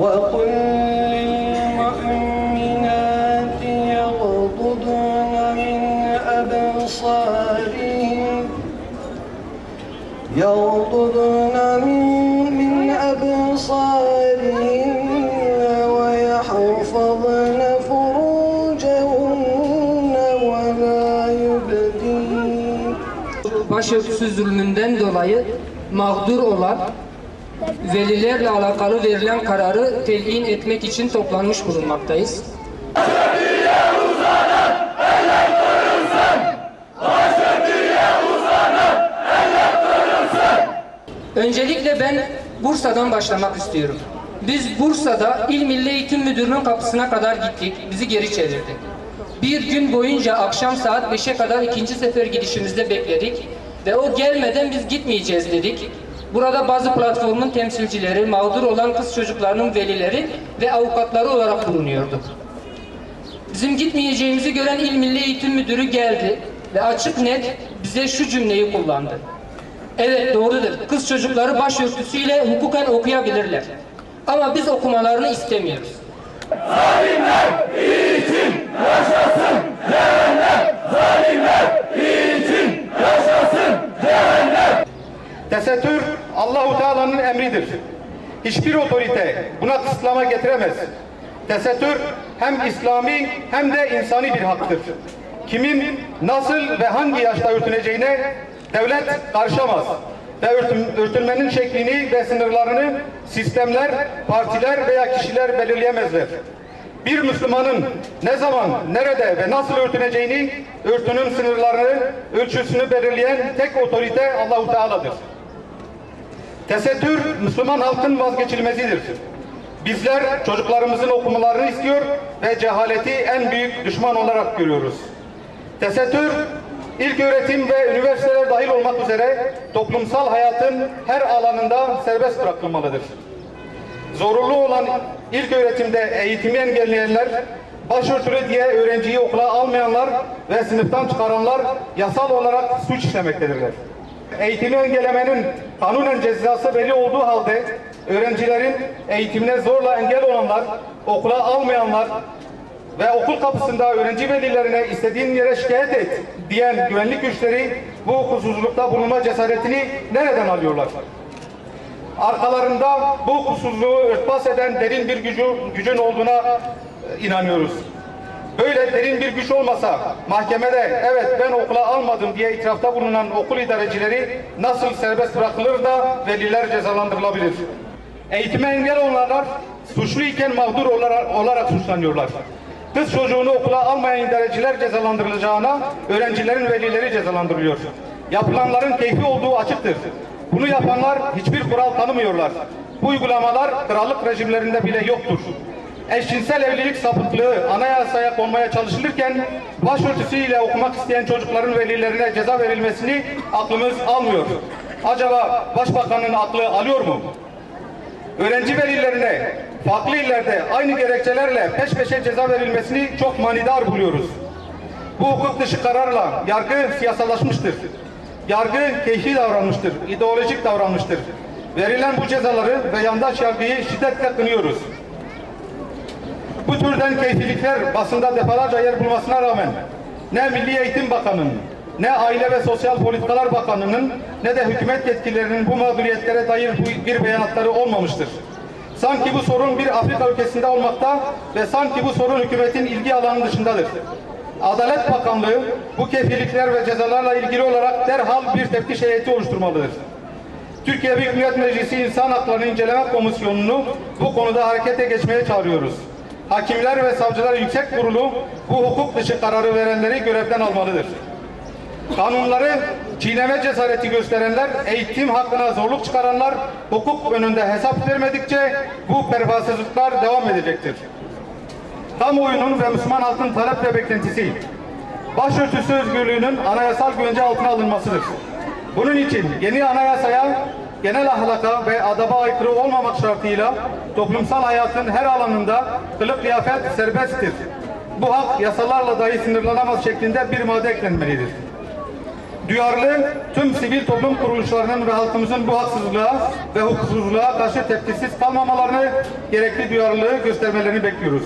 وَقُلْ لِلْمُؤْمِنَاتِ يَغْضُضْنَ مِنْ أَبْصَارِهِنَّ وَيَحْفَظْنَ فُرُوجَهُنَّ وَلَا يُبْدِينَ. Başörtüsü zulmünden dolayı mağdur olan velilerle alakalı verilen kararı telin etmek için toplanmış bulunmaktayız. Öncelikle ben Bursa'dan başlamak istiyorum. Biz Bursa'da İl Milli Eğitim Müdürlüğü'nün kapısına kadar gittik, bizi geri çevirdi. Bir gün boyunca akşam saat 5'e kadar ikinci sefer gidişimizde bekledik ve o gelmeden biz gitmeyeceğiz dedik. Burada bazı platformun temsilcileri, mağdur olan kız çocuklarının velileri ve avukatları olarak bulunuyorduk. Bizim gitmeyeceğimizi gören İl Milli Eğitim Müdürü geldi ve açık net bize şu cümleyi kullandı. Evet, doğrudur. Kız çocukları başörtüsüyle hukuken okuyabilirler. Ama biz okumalarını istemiyoruz. Zalimler için yaşasın cehennem! Zalimler için yaşasın cehennem! Tesettür Allah-u Teala'nın emridir. Hiçbir otorite buna kısıtlama getiremez. Tesettür hem İslami hem de insani bir haktır. Kimin nasıl ve hangi yaşta örtüneceğine devlet karışamaz ve örtünmenin şeklini ve sınırlarını sistemler, partiler veya kişiler belirleyemezler. Bir Müslümanın ne zaman, nerede ve nasıl örtüneceğini, örtünün sınırlarını, ölçüsünü belirleyen tek otorite Allah-u Teala'dır. Tesettür, Müslüman halkın vazgeçilmezidir. Bizler çocuklarımızın okumalarını istiyor ve cehaleti en büyük düşman olarak görüyoruz. Tesettür, İlköğretim ve üniversiteler dahil olmak üzere toplumsal hayatın her alanında serbest bırakılmalıdır. Zorunlu olan ilköğretimde eğitimi engelleyenler, başörtülü diye öğrenciyi okula almayanlar ve sınıftan çıkaranlar yasal olarak suç işlemektedirler. Eğitimi engellemenin kanunen cezası belli olduğu halde öğrencilerin eğitimine zorla engel olanlar, okula almayanlar ve okul kapısında öğrenci velilerine istediğin yere şikayet et diyen güvenlik güçleri bu hukuksuzlukta bulunma cesaretini nereden alıyorlar? Arkalarında bu hukuksuzluğu örtbas eden derin bir gücün olduğuna inanıyoruz. Böyle derin bir güç olmasa mahkemede evet ben okula almadım diye itirafta bulunan okul idarecileri nasıl serbest bırakılır da veliler cezalandırılabilir? Eğitime engel olanlar suçlu iken mağdur olarak suçlanıyorlar. Kız çocuğunu okula almayan idareciler cezalandırılacağına öğrencilerin velileri cezalandırılıyor. Yapılanların keyfi olduğu açıktır. Bunu yapanlar hiçbir kural tanımıyorlar. Bu uygulamalar krallık rejimlerinde bile yoktur. Eşcinsel evlilik sapıklığı anayasaya konmaya çalışılırken başörtüsüyle okumak isteyen çocukların velilerine ceza verilmesini aklımız almıyor. Acaba Başbakanın aklı alıyor mu? Öğrenci velilerine farklı illerde aynı gerekçelerle peş peşe ceza verilmesini çok manidar buluyoruz. Bu hukuk dışı kararla yargı siyasallaşmıştır. Yargı keyfi davranmıştır, ideolojik davranmıştır. Verilen bu cezaları ve yandaş yargıyı şiddetle kınıyoruz. Bu türden keyfilikler basında defalarca yer bulmasına rağmen ne Milli Eğitim Bakanı'nın, ne Aile ve Sosyal Politikalar Bakanı'nın, ne de hükümet yetkililerinin bu mağduriyetlere dair bir beyanatları olmamıştır. Sanki bu sorun bir Afrika ülkesinde olmakta ve sanki bu sorun hükümetin ilgi alanının dışındadır. Adalet Bakanlığı bu kefilikler ve cezalarla ilgili olarak derhal bir teftiş heyeti oluşturmalıdır. Türkiye Büyük Millet Meclisi İnsan Hakları İnceleme Komisyonu'nu bu konuda harekete geçmeye çağırıyoruz. Hakimler ve Savcılar Yüksek Kurulu bu hukuk dışı kararı verenleri görevden almalıdır. Kanunları çiğneme cesareti gösterenler, eğitim hakkına zorluk çıkaranlar hukuk önünde hesap vermedikçe bu pervasızlıklar devam edecektir. Kamuoyunun ve Müslüman halkın talep ve beklentisi başörtüsü özgürlüğünün anayasal güvence altına alınmasıdır. Bunun için yeni anayasaya genel ahlaka ve adaba aykırı olmamak şartıyla toplumsal hayatın her alanında kılık kıyafet serbesttir. Bu hak yasalarla dahi sınırlanamaz şeklinde bir madde eklenmelidir. Duyarlı tüm sivil toplum kuruluşlarının ve halkımızın bu haksızlığa ve hukuksuzluğa karşı tepkisiz kalmamalarını, gerekli duyarlılığı göstermelerini bekliyoruz.